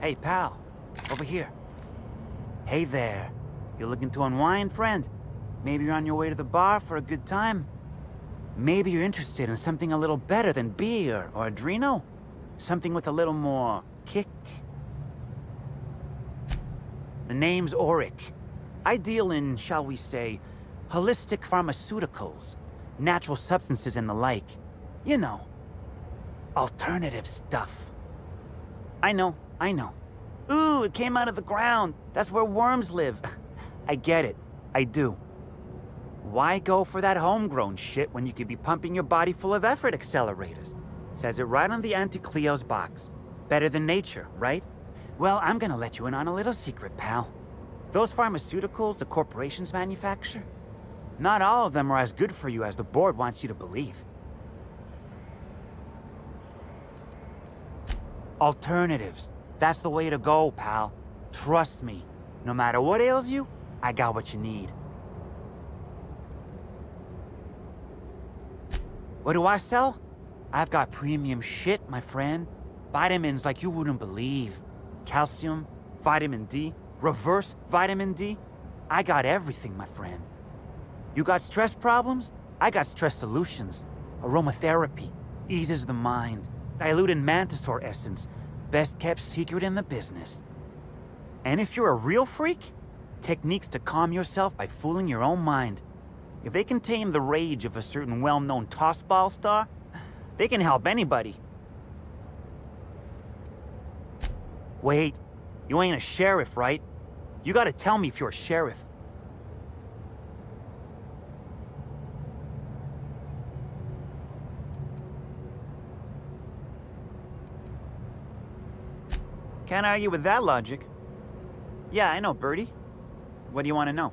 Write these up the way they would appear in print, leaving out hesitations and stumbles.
Hey, pal. Over here. Hey there. You looking to unwind, friend? Maybe you're on your way to the bar for a good time? Maybe you're interested in something a little better than beer or Adreno? Something with a little more kick? The name's Auric. I deal in, shall we say, holistic pharmaceuticals, natural substances and the like. You know, alternative stuff. I know. Ooh, it came out of the ground. That's where worms live. I get it. I do. Why go for that homegrown shit when you could be pumping your body full of effort accelerators? Says it right on the Anti-Cleo's box. Better than nature, right? Well, I'm gonna let you in on a little secret, pal. Those pharmaceuticals the corporations manufacture, not all of them are as good for you as the board wants you to believe. Alternatives. That's the way to go, pal. Trust me. No matter what ails you, I got what you need. What do I sell? I've got premium shit, my friend. Vitamins like you wouldn't believe. Calcium, vitamin D, reverse vitamin D. I got everything, my friend. You got stress problems? I got stress solutions. Aromatherapy eases the mind. Diluted Mantisaur essence, best kept secret in the business. And if you're a real freak, techniques to calm yourself by fooling your own mind. If they can tame the rage of a certain well-known tossball star, they can help anybody. Wait, you ain't a sheriff, right? You gotta tell me if you're a sheriff. Can't argue with that logic. Yeah, I know, Birdie. What do you want to know?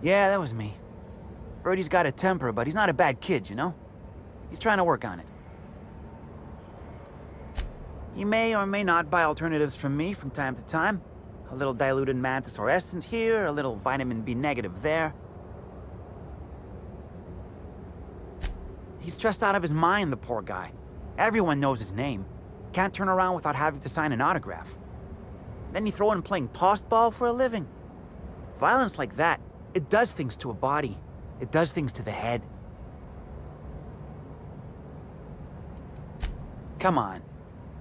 Yeah, that was me. Birdie's got a temper, but he's not a bad kid, you know? He's trying to work on it. He may or may not buy alternatives from me from time to time. A little diluted Mantisaur essence here, a little vitamin B negative there. He's stressed out of his mind, the poor guy. Everyone knows his name. Can't turn around without having to sign an autograph. Then you throw in playing tossball for a living. Violence like that, it does things to a body. It does things to the head. Come on.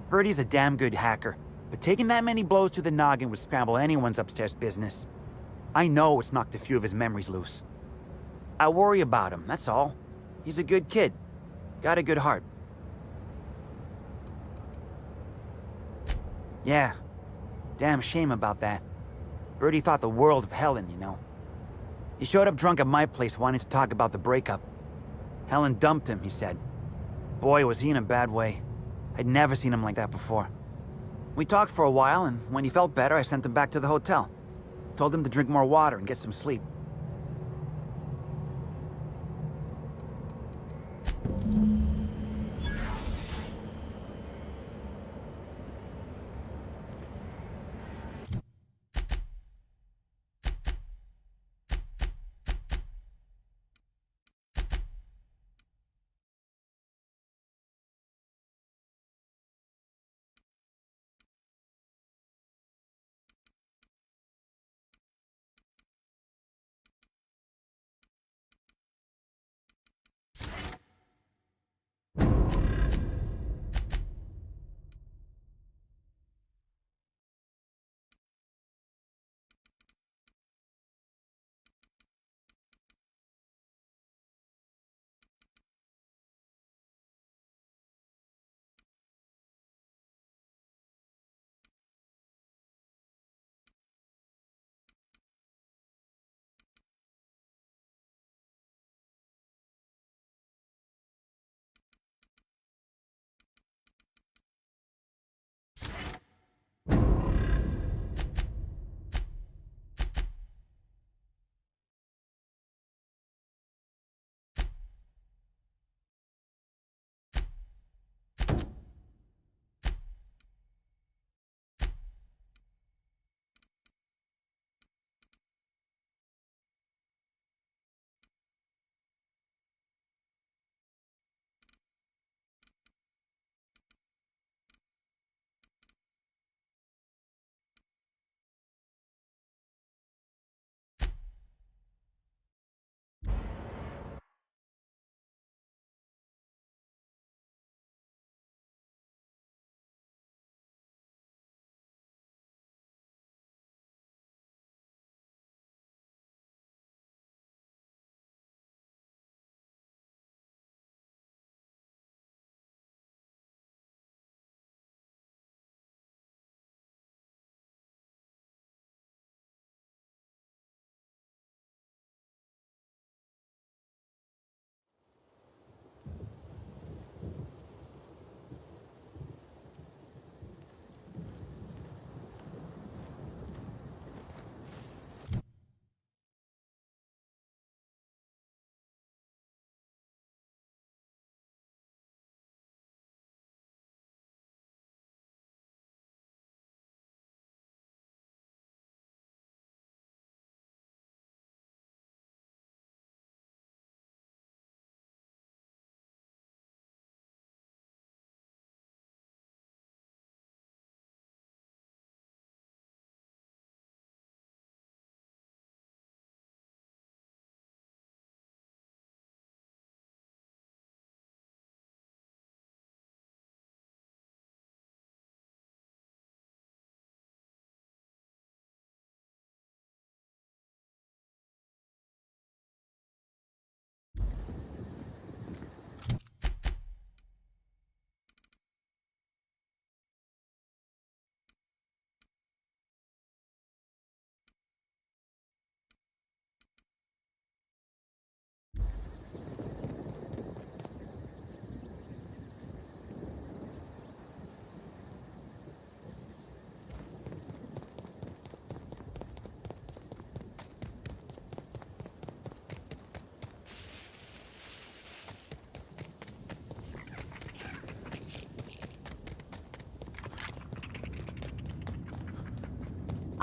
Birdie's a damn good hacker, but taking that many blows to the noggin would scramble anyone's upstairs business. I know it's knocked a few of his memories loose. I worry about him, that's all. He's a good kid. Got a good heart. Yeah. Damn shame about that. Birdie thought the world of Helen, you know. He showed up drunk at my place wanting to talk about the breakup. Helen dumped him, he said. Boy, was he in a bad way. I'd never seen him like that before. We talked for a while, and when he felt better, I sent him back to the hotel. Told him to drink more water and get some sleep.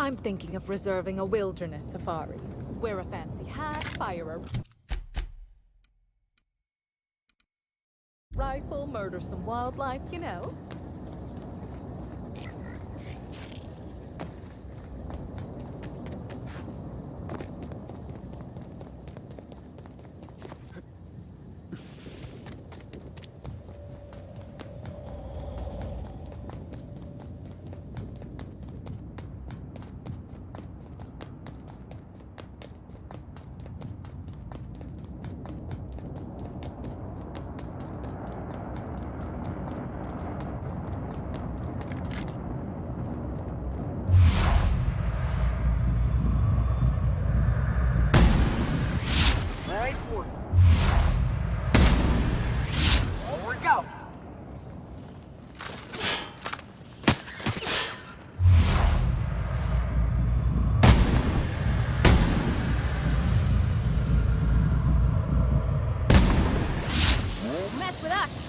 I'm thinking of reserving a wilderness safari. Wear a fancy hat, fire a rifle, murder some wildlife, you know. Mess with us!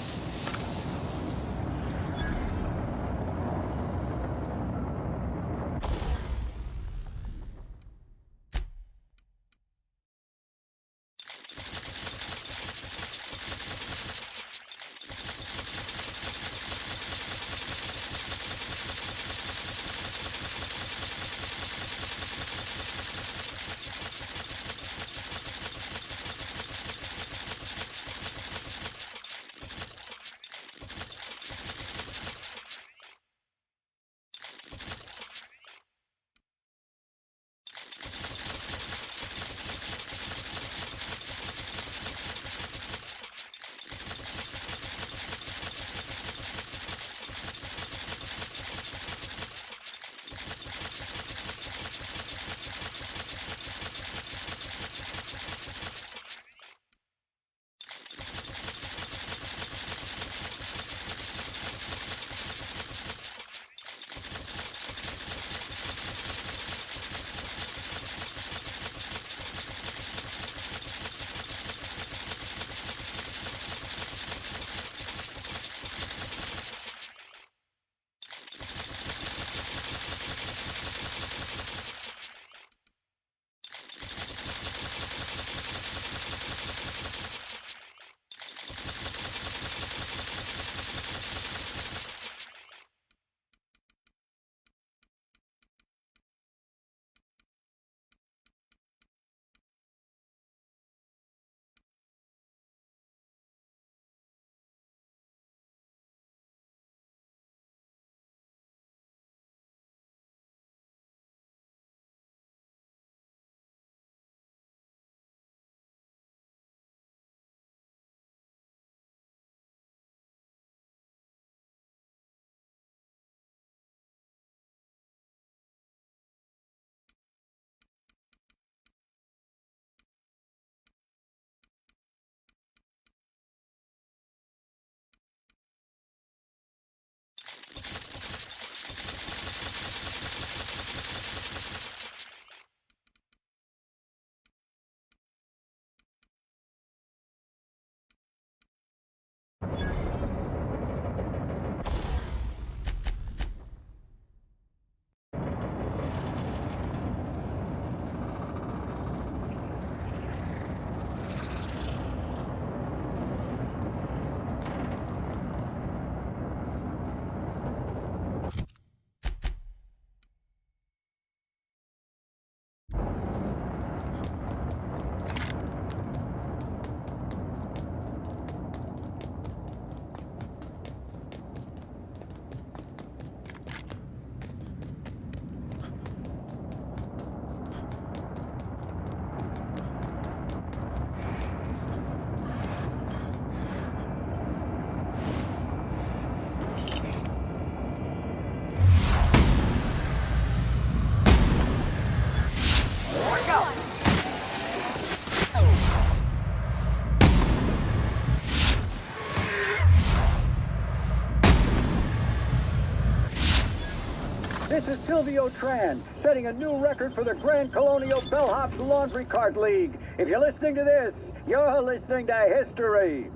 This is Silvio Tran, setting a new record for the Grand Colonial Bellhops Laundry Cart League. If you're listening to this, you're listening to history.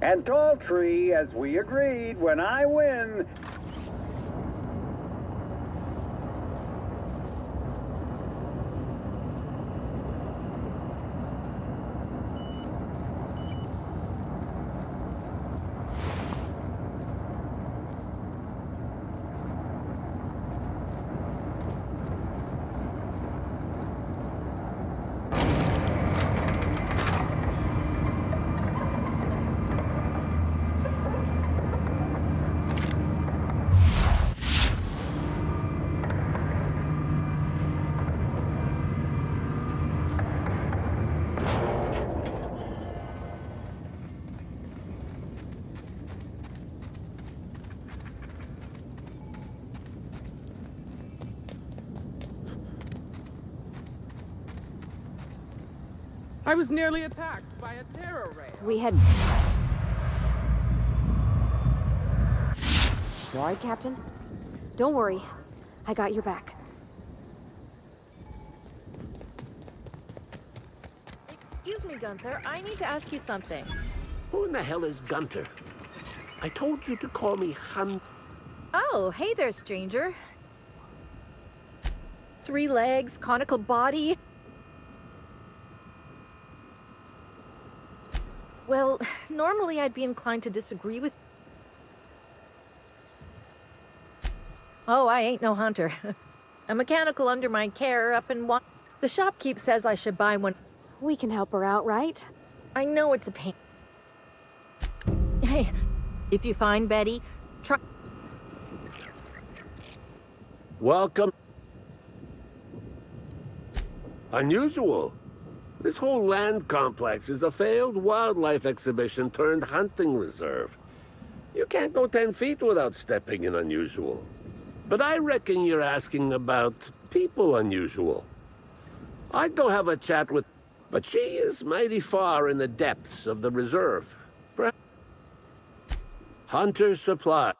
And Daltrey, as we agreed, when I win, I was nearly attacked by a terror ray. We had... You alright, Captain? Don't worry. I got your back. Excuse me, Gunther. I need to ask you something. Who in the hell is Gunter? I told you to call me Hun. Oh, hey there, stranger. 3 legs, conical body. Well, normally I'd be inclined to disagree with... Oh, I ain't no hunter. A mechanical under my care up in one. The shopkeep says I should buy one. We can help her out, right? I know it's a pain. Hey, if you find Betty, try... Welcome. Unusual. This whole land complex is a failed wildlife exhibition turned hunting reserve. You can't go 10 feet without stepping in unusual. But I reckon you're asking about people unusual. I'd go have a chat with... But she is mighty far in the depths of the reserve. Hunter Supply.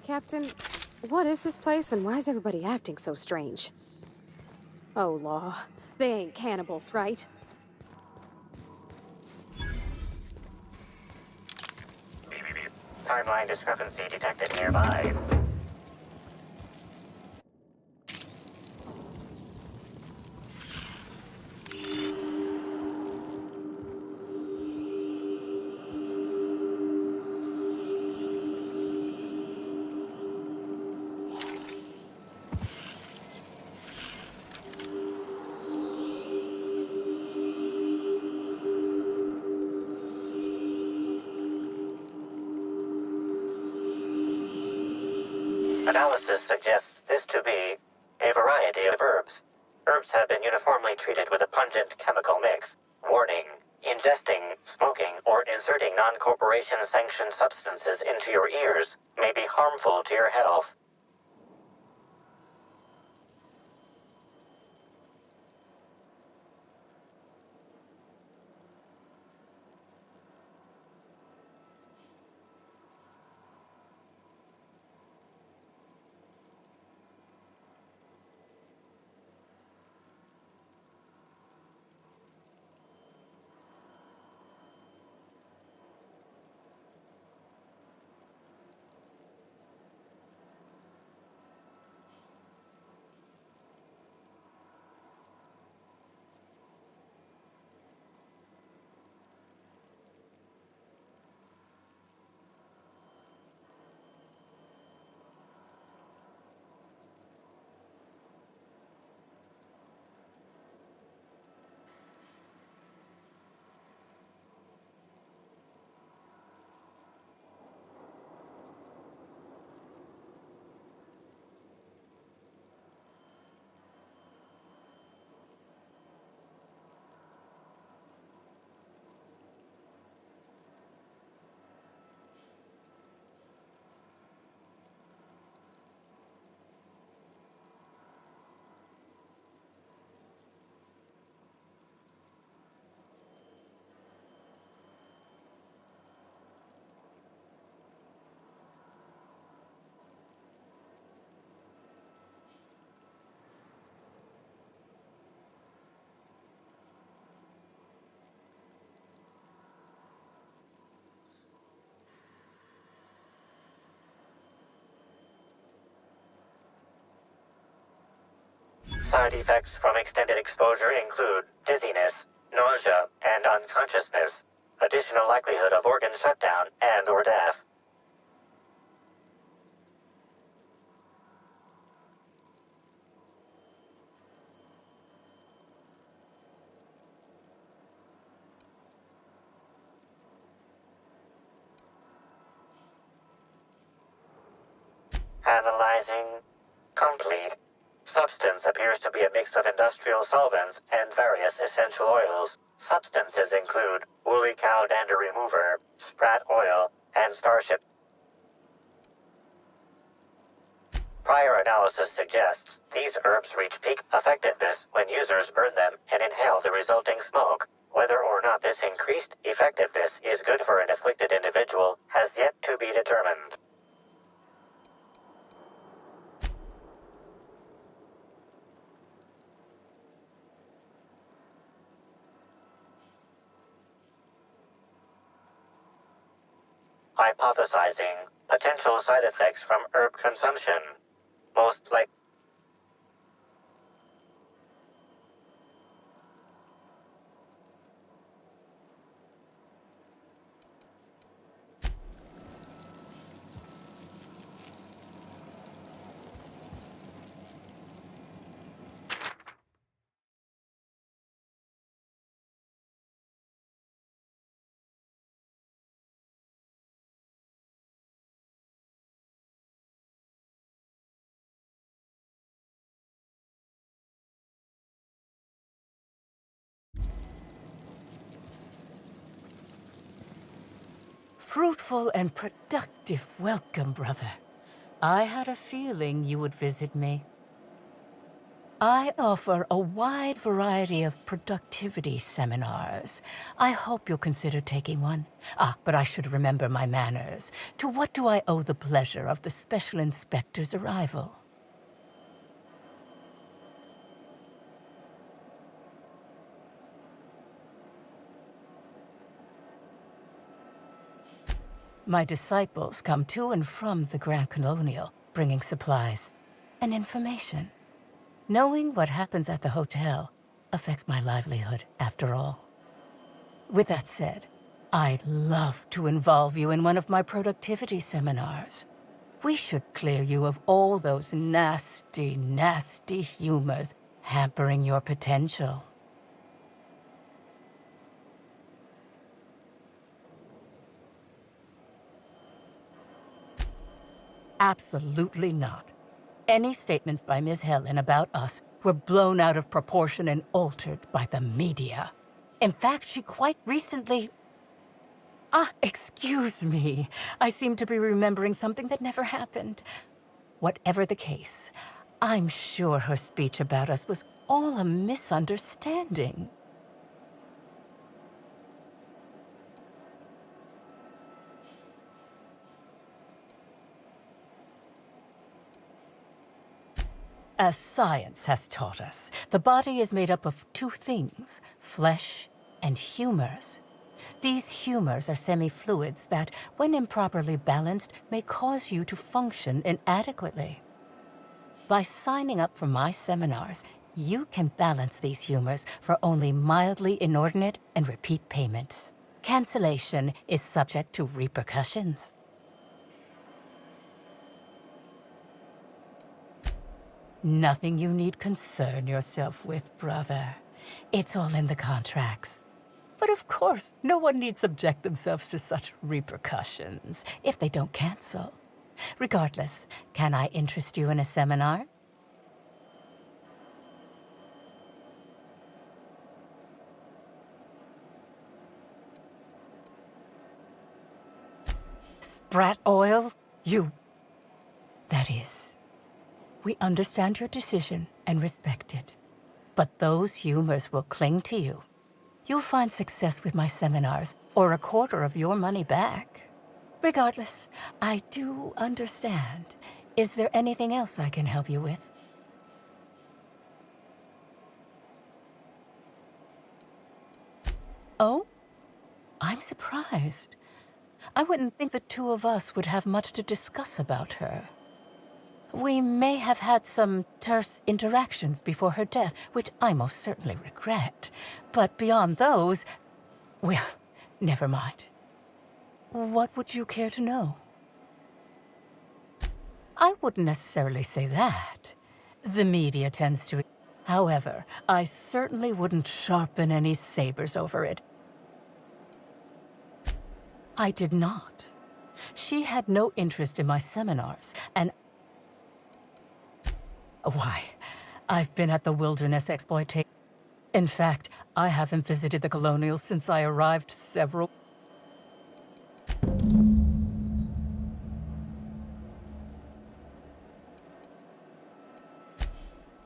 Captain, what is this place and why is everybody acting so strange? Oh, law. They ain't cannibals, right? Timeline discrepancy detected nearby. Analysis suggests this to be a variety of herbs. Herbs have been uniformly treated with a pungent chemical mix. Warning: ingesting, smoking, or inserting non-corporation sanctioned substances into your ears may be harmful to your health. Side effects from extended exposure include dizziness, nausea, and unconsciousness. Additional likelihood of organ shutdown and/or death. Analyzing. Complete. Substance appears to be a mix of industrial solvents and various essential oils. Substances include woolly cow dander remover, sprat oil, and starship. Prior analysis suggests these herbs reach peak effectiveness when users burn them and inhale the resulting smoke. Whether or not this increased effectiveness is good for an afflicted individual has yet to be determined. Hypothesizing potential side effects from herb consumption. Most likely. Fruitful and productive welcome, brother. I had a feeling you would visit me. I offer a wide variety of productivity seminars. I hope you'll consider taking one. But I should remember my manners. To what do I owe the pleasure of the Special Inspector's arrival? My disciples come to and from the Grand Colonial, bringing supplies and information. Knowing what happens at the hotel affects my livelihood, after all. With that said, I'd love to involve you in one of my productivity seminars. We should clear you of all those nasty, nasty humors hampering your potential. Absolutely not. Any statements by Ms. Helen about us were blown out of proportion and altered by the media. In fact, she quite recently... excuse me. I seem to be remembering something that never happened. Whatever the case, I'm sure her speech about us was all a misunderstanding. As science has taught us, the body is made up of two things, flesh and humors. These humors are semi-fluids that, when improperly balanced, may cause you to function inadequately. By signing up for my seminars, you can balance these humors for only mildly inordinate and repeat payments. Cancellation is subject to repercussions. Nothing you need concern yourself with, brother. It's all in the contracts. But of course, no one need subject themselves to such repercussions if they don't cancel. Regardless, can I interest you in a seminar? Sprat oil? That is... We understand your decision and respect it. But those humors will cling to you. You'll find success with my seminars, or a quarter of your money back. Regardless, I do understand. Is there anything else I can help you with? Oh? I'm surprised. I wouldn't think the two of us would have much to discuss about her. We may have had some terse interactions before her death, which I most certainly regret. But beyond those, well, never mind. What would you care to know? I wouldn't necessarily say that. The media tends to... However, I certainly wouldn't sharpen any sabers over it. I did not. She had no interest in my seminars, and... Why, I've been at the Wilderness Exploitation. In fact, I haven't visited the Colonial since I arrived several...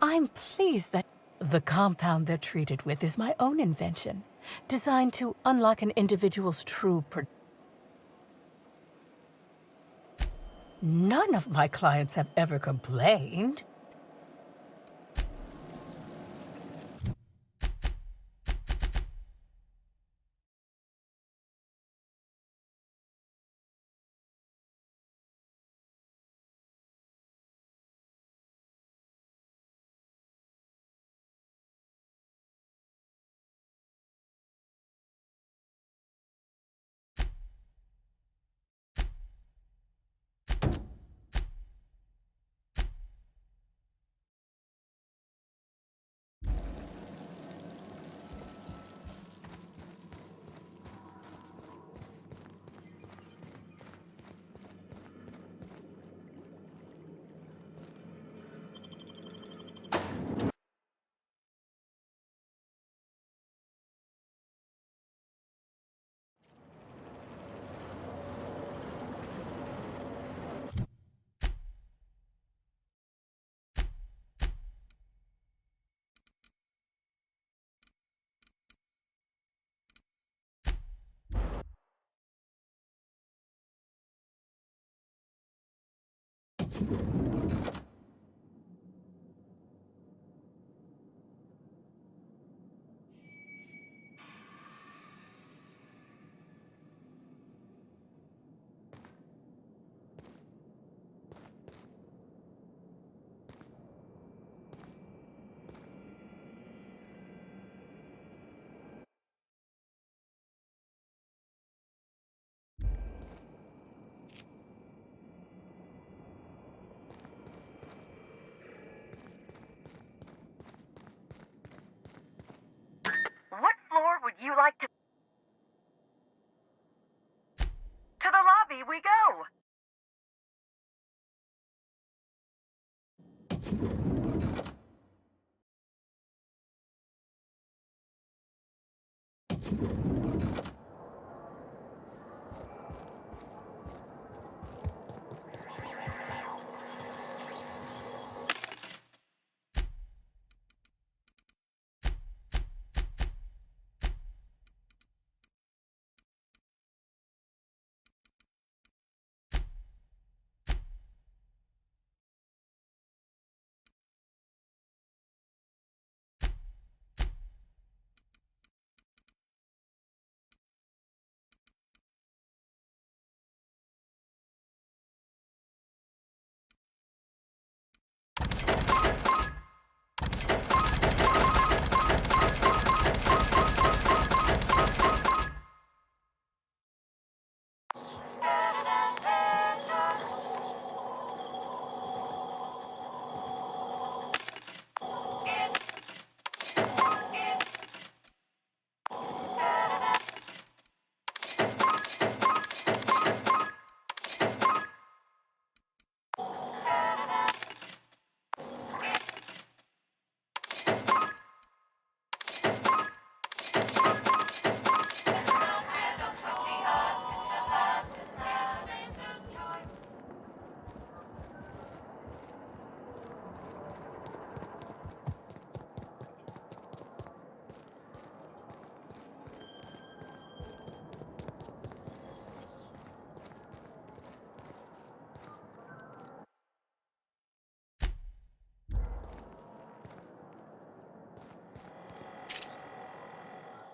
I'm pleased that the compound they're treated with is my own invention, designed to unlock an individual's true None of my clients have ever complained. What floor would you like to... To the lobby we go!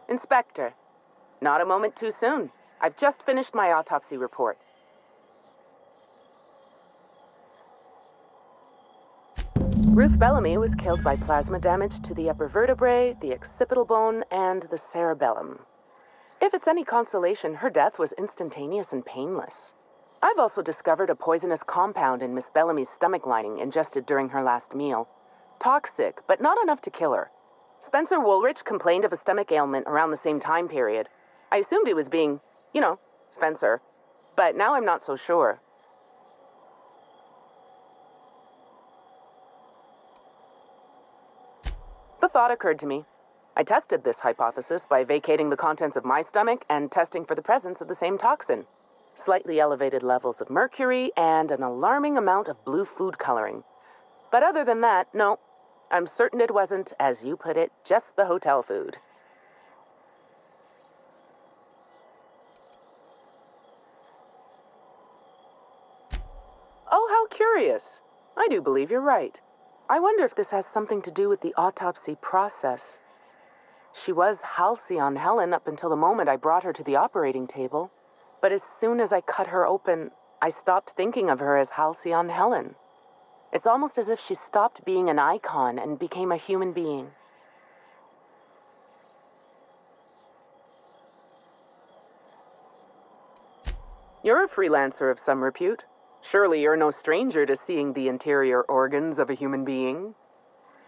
Inspector, not a moment too soon. I've just finished my autopsy report. Ruth Bellamy was killed by plasma damage to the upper vertebrae, the occipital bone, and the cerebellum. If it's any consolation, her death was instantaneous and painless. I've also discovered a poisonous compound in Miss Bellamy's stomach lining ingested during her last meal. Toxic, but not enough to kill her. Spencer Woolrich complained of a stomach ailment around the same time period. I assumed he was being, Spencer. But now I'm not so sure. The thought occurred to me. I tested this hypothesis by vacating the contents of my stomach and testing for the presence of the same toxin. Slightly elevated levels of mercury and an alarming amount of blue food coloring. But other than that, no. I'm certain it wasn't, as you put it, just the hotel food. Oh, how curious. I do believe you're right. I wonder if this has something to do with the autopsy process. She was Halcyon Helen up until the moment I brought her to the operating table. But as soon as I cut her open, I stopped thinking of her as Halcyon Helen. It's almost as if she stopped being an icon and became a human being. You're a freelancer of some repute. Surely you're no stranger to seeing the interior organs of a human being.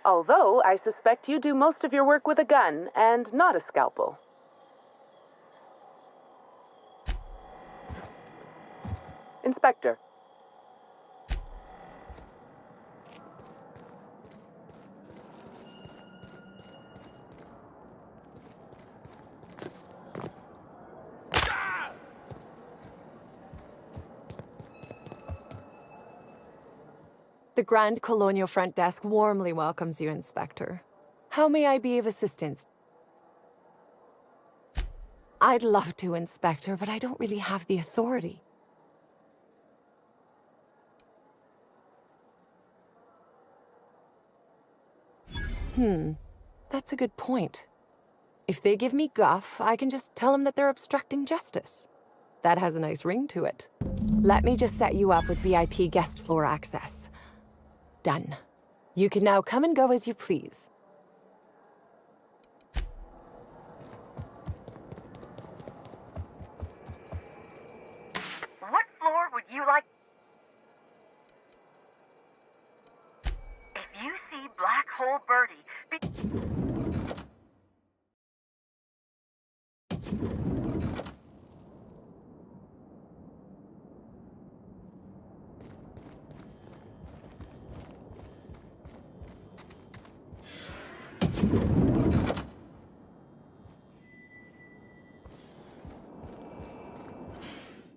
Although I suspect you do most of your work with a gun and not a scalpel. Inspector. The Grand Colonial Front Desk warmly welcomes you, Inspector. How may I be of assistance? I'd love to, Inspector, but I don't really have the authority. That's a good point. If they give me guff, I can just tell them that they're obstructing justice. That has a nice ring to it. Let me just set you up with VIP guest floor access. Done. You can now come and go as you please. What floor would you like? If you see Black Hole Birdie,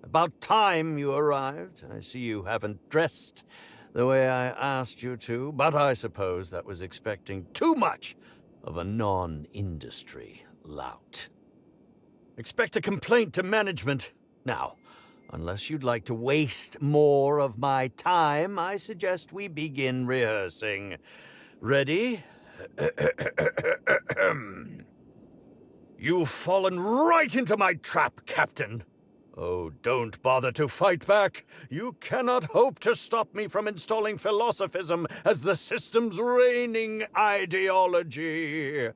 About time you arrived. I see you haven't dressed the way I asked you to, but I suppose that was expecting too much of a non-industry lout. Expect a complaint to management. Now, unless you'd like to waste more of my time, I suggest we begin rehearsing. Ready? You've fallen right into my trap, Captain. Oh, don't bother to fight back. You cannot hope to stop me from installing philosophism as the system's reigning ideology.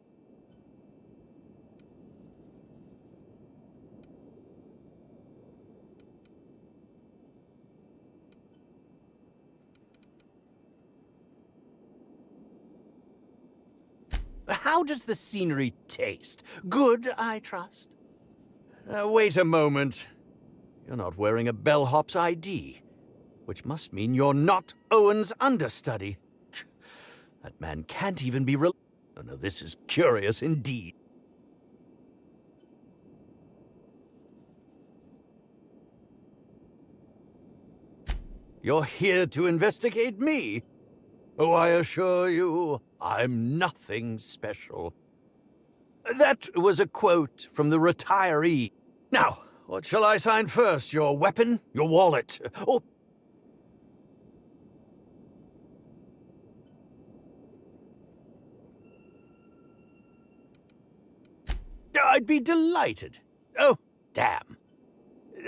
How does the scenery taste? Good, I trust? Wait a moment. You're not wearing a bellhop's ID, which must mean you're not Owen's understudy. That man can't even be Oh, no, this is curious indeed. You're here to investigate me? Oh, I assure you, I'm nothing special. That was a quote from the retiree. Now, what shall I sign first? Your weapon? Your wallet? Or... I'd be delighted. Oh, damn.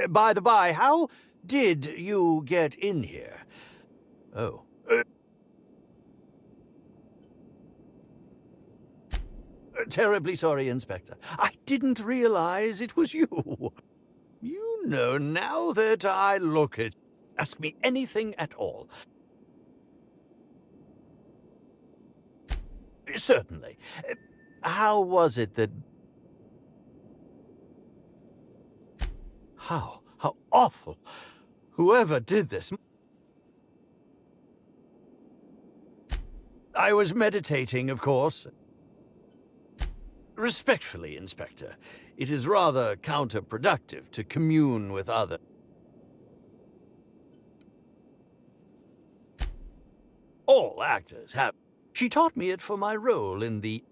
By the by, how did you get in here? Oh. Terribly sorry, Inspector. I didn't realize it was you. You know, now that I look at... Ask me anything at all. Certainly. How was it that... How awful. Whoever did this... I was meditating, of course. Respectfully, Inspector, it is rather counterproductive to commune with others. All actors have. She taught me it for my role in the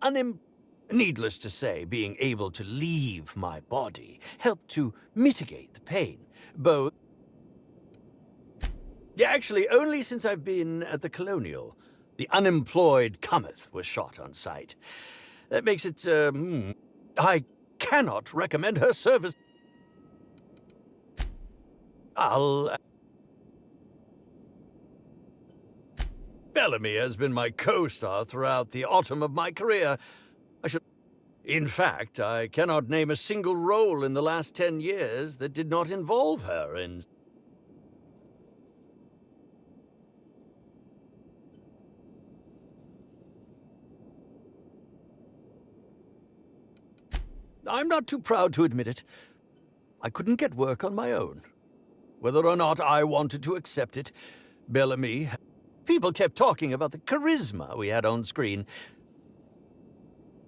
Needless to say, being able to leave my body helped to mitigate the pain. Both... Yeah, actually, only since I've been at the Colonial. The unemployed cometh was shot on sight. That makes it, I cannot recommend her service. Bellamy has been my co-star throughout the autumn of my career. In fact, I cannot name a single role in the last 10 years that did not involve her in... I'm not too proud to admit it. I couldn't get work on my own. Whether or not I wanted to accept it, Bellamy... People kept talking about the charisma we had on screen.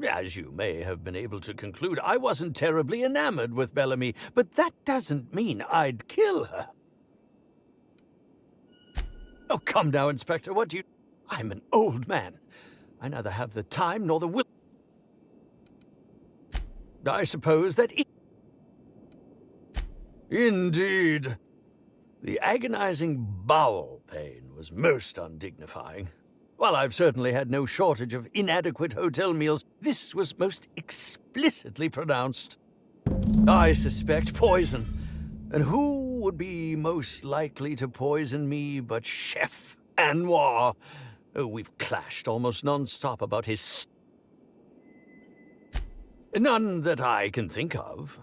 As you may have been able to conclude, I wasn't terribly enamored with Bellamy, but that doesn't mean I'd kill her. Oh, come now, Inspector, what do you... I'm an old man. I neither have the time nor the will... I suppose that Indeed. The agonizing bowel pain was most undignifying. While I've certainly had no shortage of inadequate hotel meals, this was most explicitly pronounced. I suspect poison. And who would be most likely to poison me but Chef Anwar? Oh, we've clashed almost non-stop about his... None that I can think of.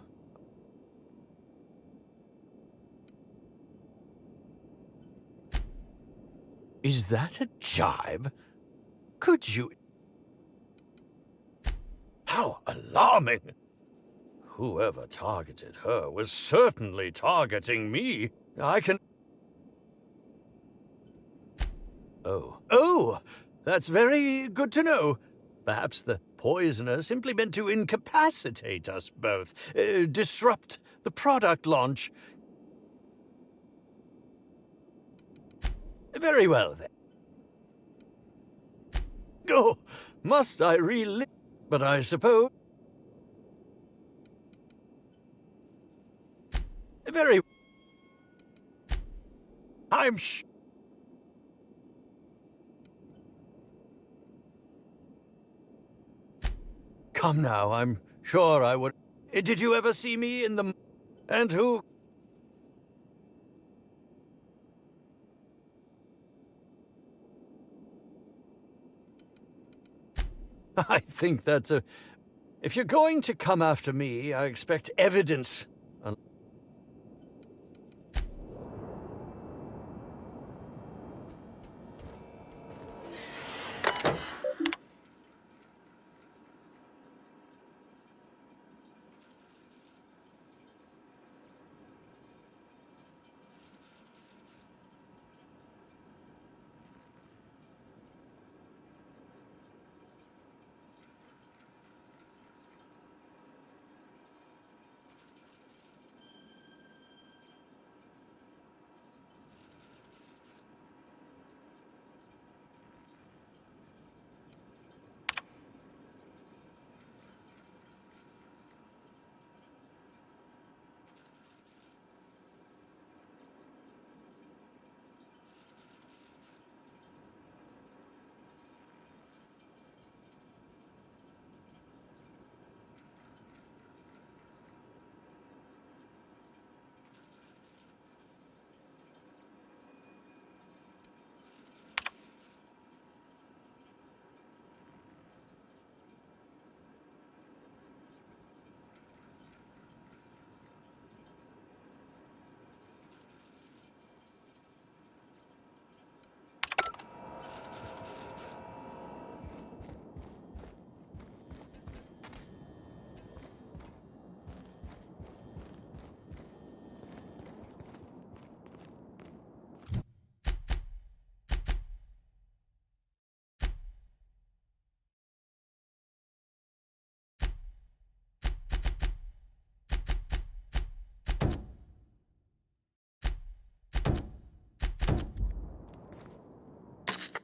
Is that a jibe? Could you... How alarming! Whoever targeted her was certainly targeting me. I can... Oh, that's very good to know. Perhaps the poisoner simply meant to incapacitate us both, disrupt the product launch. Very well, then. Oh, must I relive? But I suppose... Very... I'm Come now, I'm sure I would... Did you ever see me in the... And who... I think that's a... If you're going to come after me, I expect evidence.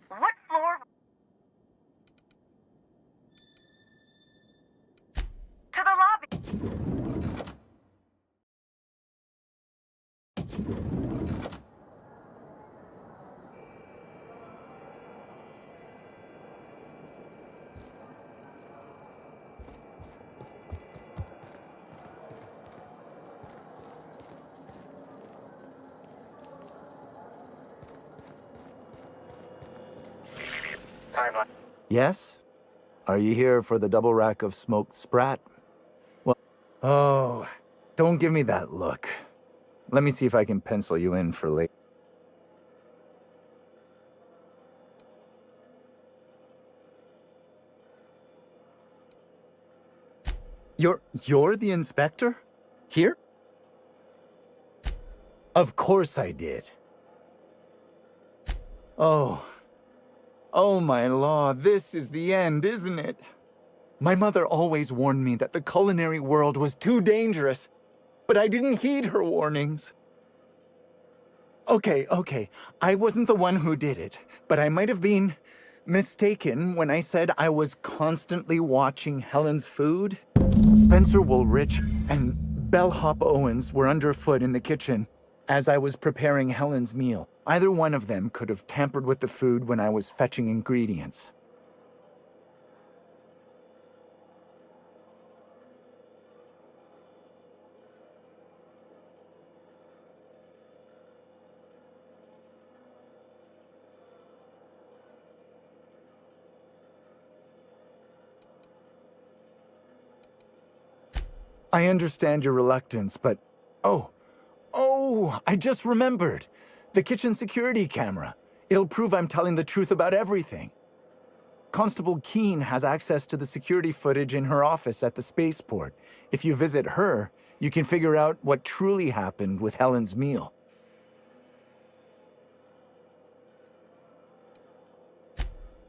What floor? To the lobby. Timeline. Yes? Are you here for the double rack of smoked sprat? Well, oh, don't give me that look. Let me see if I can pencil you in for late. You're the inspector? Here? Of course I did. Oh, my law, this is the end, isn't it? My mother always warned me that the culinary world was too dangerous, but I didn't heed her warnings. Okay, I wasn't the one who did it, but I might have been mistaken when I said I was constantly watching Helen's food. Spencer Woolrich and Bellhop Owens were underfoot in the kitchen, as I was preparing Helen's meal. Either one of them could have tampered with the food when I was fetching ingredients. I understand your reluctance, but... Oh, I just remembered. The kitchen security camera. It'll prove I'm telling the truth about everything. Constable Keene has access to the security footage in her office at the spaceport. If you visit her, you can figure out what truly happened with Helen's meal.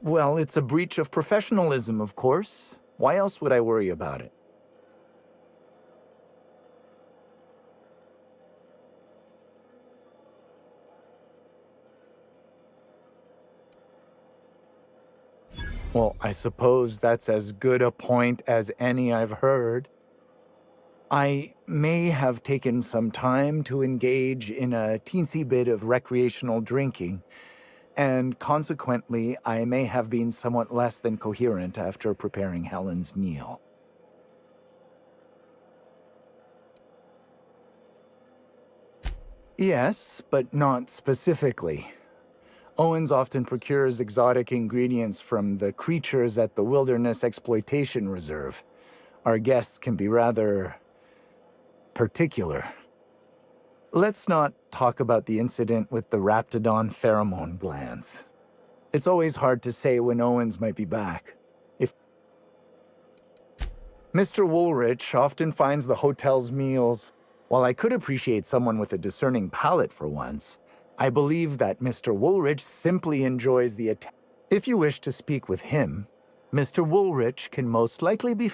Well, it's a breach of professionalism, of course. Why else would I worry about it? Well, I suppose that's as good a point as any I've heard. I may have taken some time to engage in a teensy bit of recreational drinking, and consequently, I may have been somewhat less than coherent after preparing Helen's meal. Yes, but not specifically. Owens often procures exotic ingredients from the creatures at the Wilderness Exploitation Reserve. Our guests can be rather... particular. Let's not talk about the incident with the Raptidon pheromone glands. It's always hard to say when Owens might be back. If Mr. Woolrich often finds the hotel's meals... While I could appreciate someone with a discerning palate for once, I believe that Mr. Woolrich simply enjoys the attention. If you wish to speak with him, Mr. Woolrich can most likely be...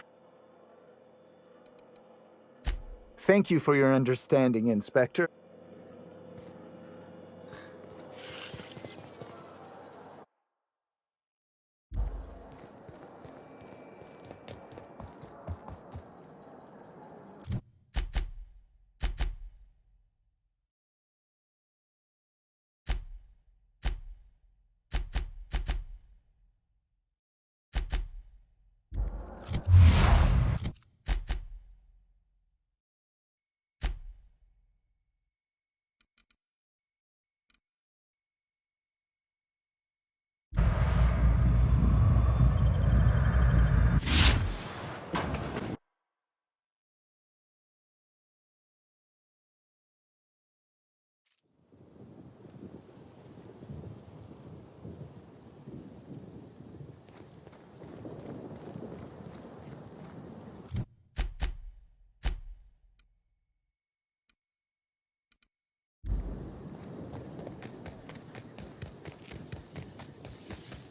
Thank you for your understanding, Inspector.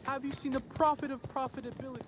Have you seen the prophet of profitability?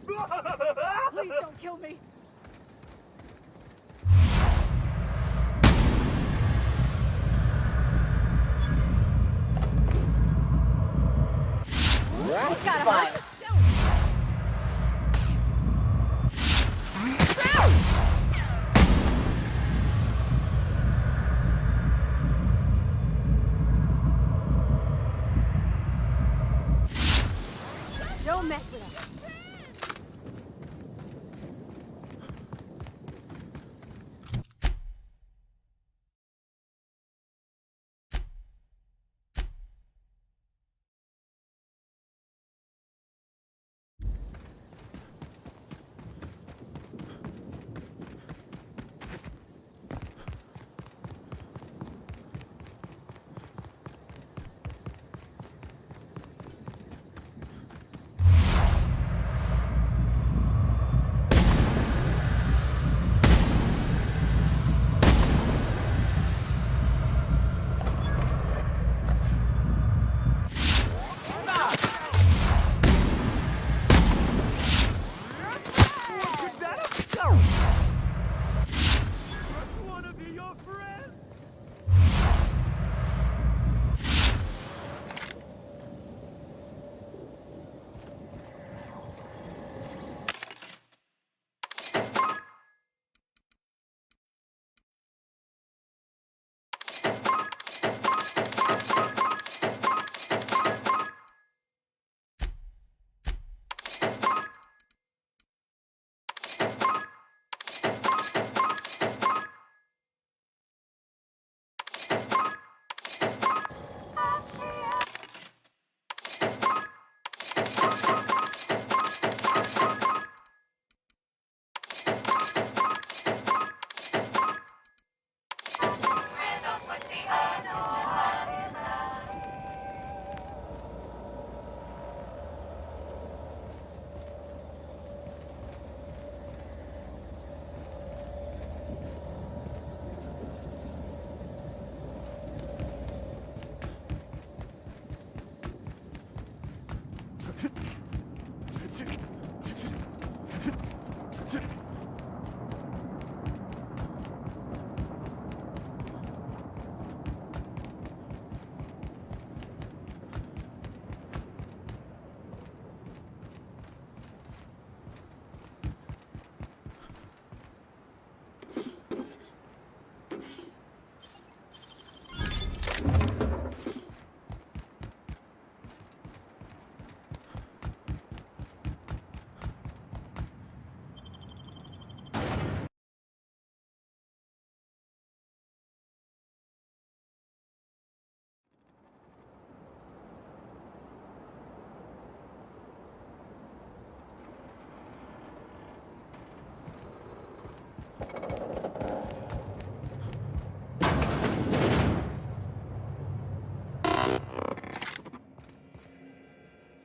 Please don't kill me. He's got him. Don't mess with him.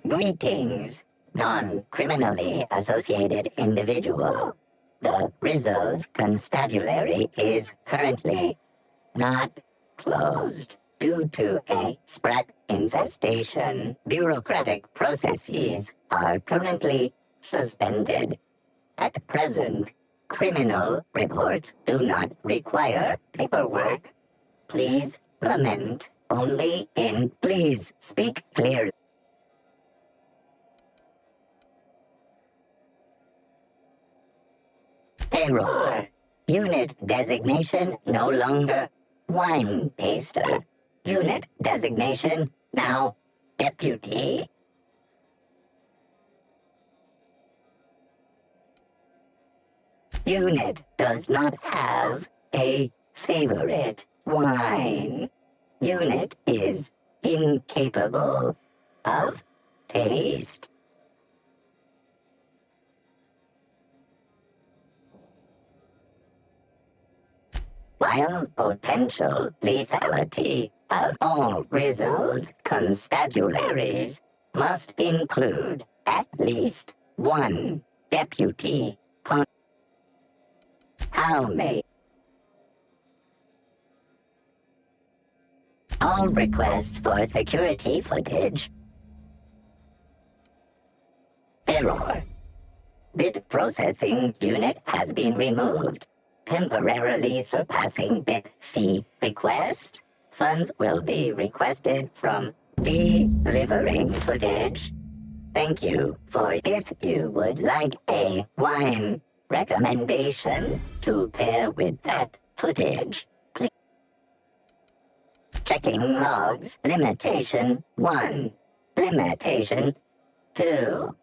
Greetings, non-criminally associated individual. The Rizzo's constabulary is currently not closed due to a sprat infestation. Bureaucratic processes are currently suspended. At present, criminal reports do not require paperwork. Please lament only in please speak clearly. Error. Unit designation no longer wine taster. Unit designation now deputy. Unit does not have a favorite wine. Unit is incapable of taste. While potential lethality of all Rizzo's constabularies must include at least one deputy how may all requests for security footage. Error. Bit processing unit has been removed, temporarily surpassing bit fee request. Funds will be requested from delivering footage. Thank you. For if you would like a wine recommendation to pair with that footage, please. Checking logs. Limitation 1. Limitation 2.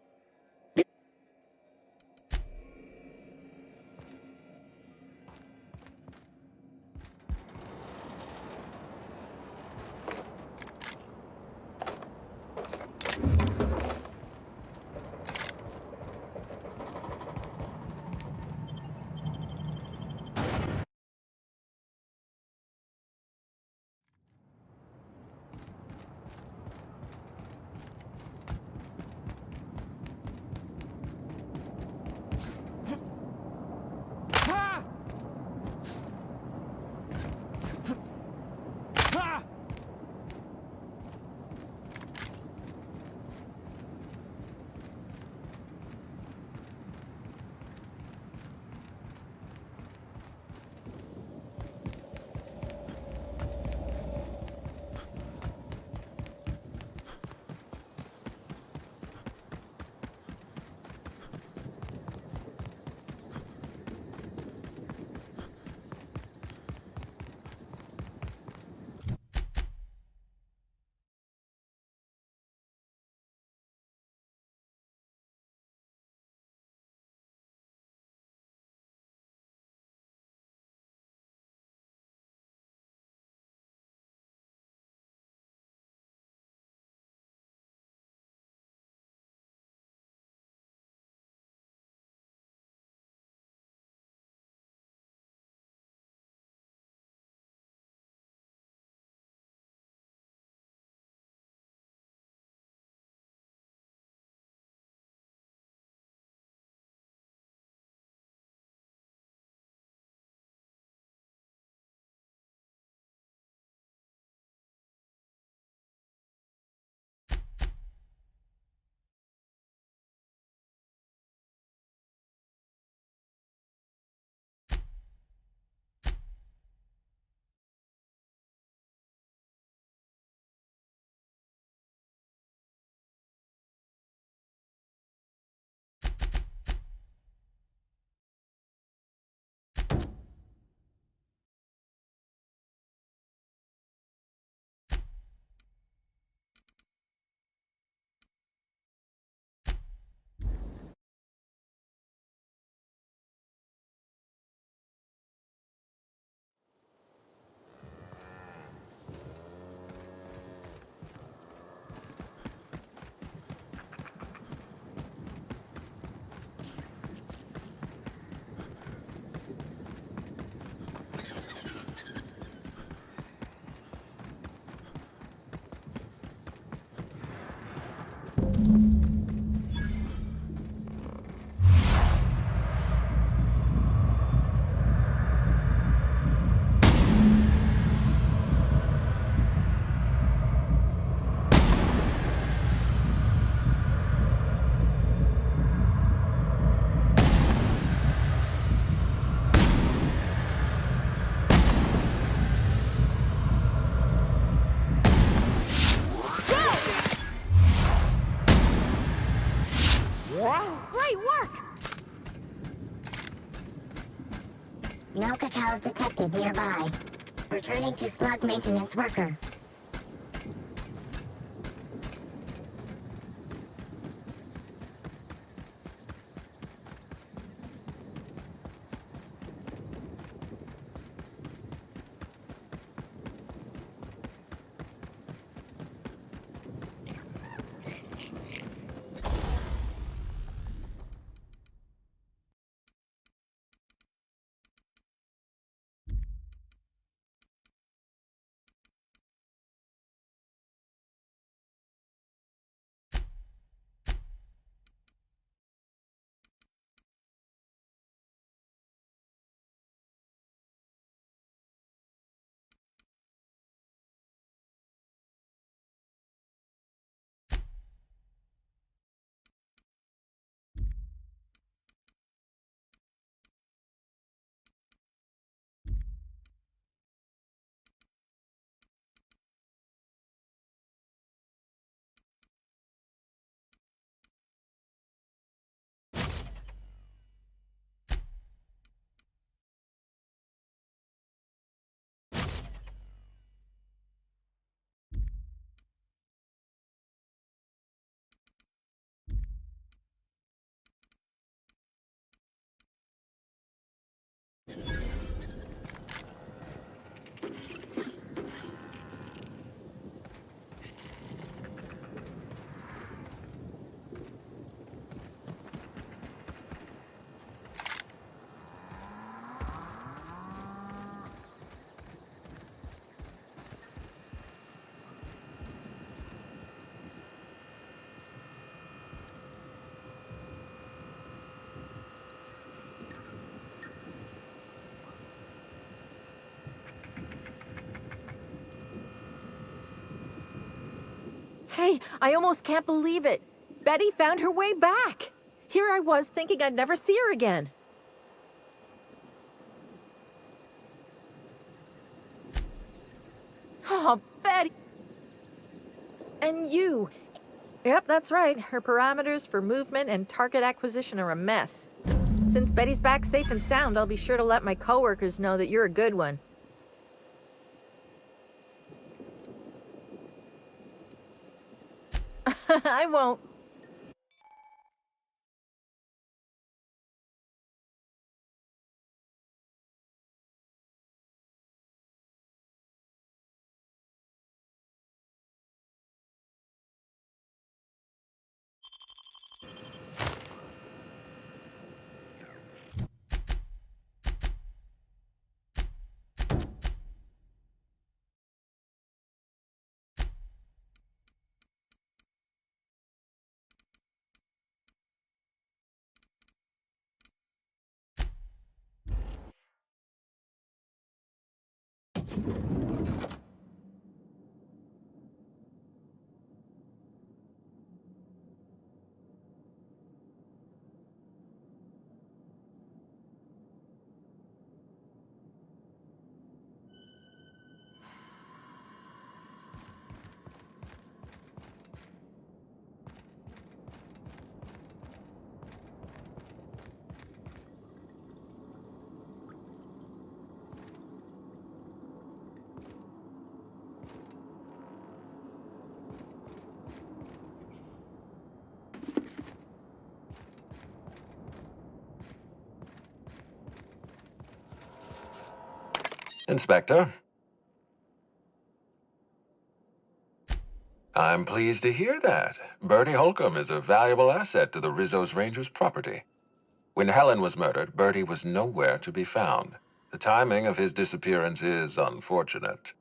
Great work! No cacaos detected nearby. Returning to slug maintenance worker. Hey, I almost can't believe it. Betty found her way back. Here I was thinking I'd never see her again. Oh, Betty. And you. Yep, that's right. Her parameters for movement and target acquisition are a mess. Since Betty's back safe and sound, I'll be sure to let my coworkers know that you're a good one. I won't. Inspector. I'm pleased to hear that. Bertie Holcomb is a valuable asset to the Rizzo's Rangers property. When Helen was murdered, Bertie was nowhere to be found. The timing of his disappearance is unfortunate.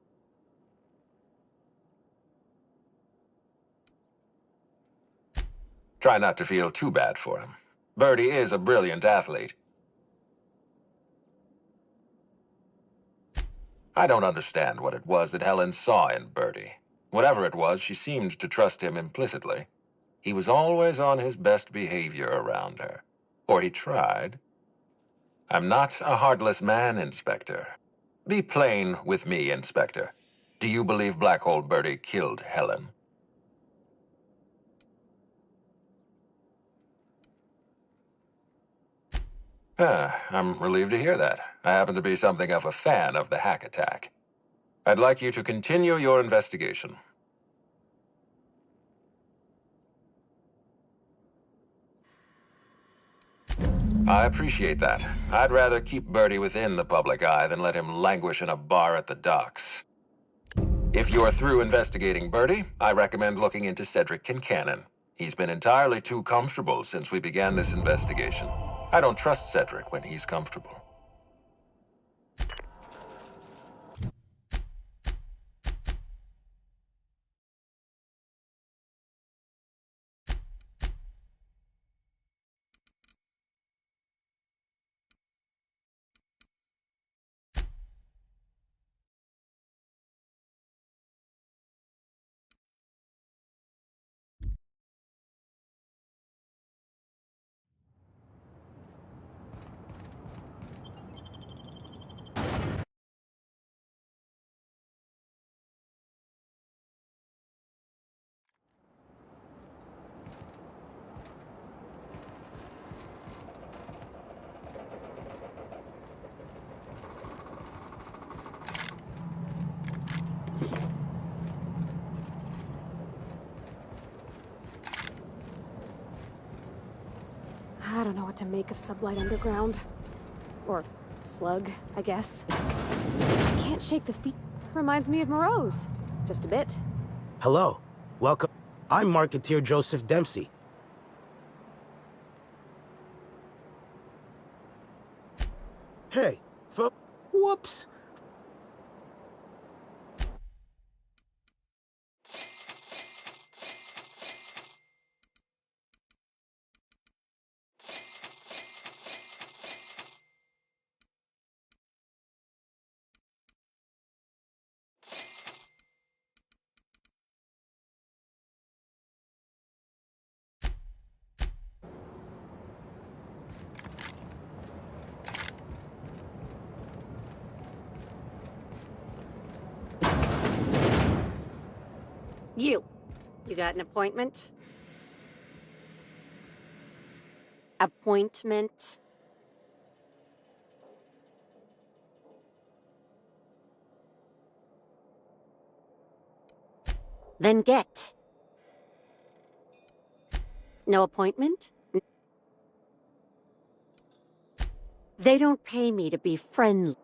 Try not to feel too bad for him. Bertie is a brilliant athlete. I don't understand what it was that Helen saw in Bertie. Whatever it was, she seemed to trust him implicitly. He was always on his best behavior around her. Or he tried. I'm not a heartless man, Inspector. Be plain with me, Inspector. Do you believe Black Hole Bertie killed Helen? I'm relieved to hear that. I happen to be something of a fan of the hack attack. I'd like you to continue your investigation. I appreciate that. I'd rather keep Bertie within the public eye than let him languish in a bar at the docks. If you're through investigating Bertie, I recommend looking into Cedric Kincannon. He's been entirely too comfortable since we began this investigation. I don't trust Cedric when he's comfortable. I don't know what to make of Sublight Underground. Or Slug, I guess. I can't shake the feet. Reminds me of Moreau's. Just a bit. Hello. Welcome. I'm Marketeer Joseph Dempsey. Hey, whoops. You got an appointment? Appointment? Then get. No appointment? They don't pay me to be friendly.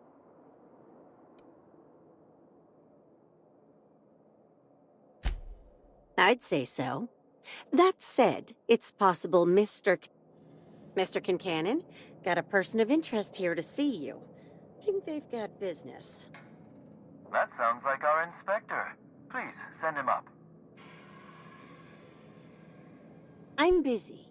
I'd say so. That said, it's possible Mr. Kincannon got a person of interest here to see you. Think they've got business. That sounds like our inspector. Please, send him up. I'm busy.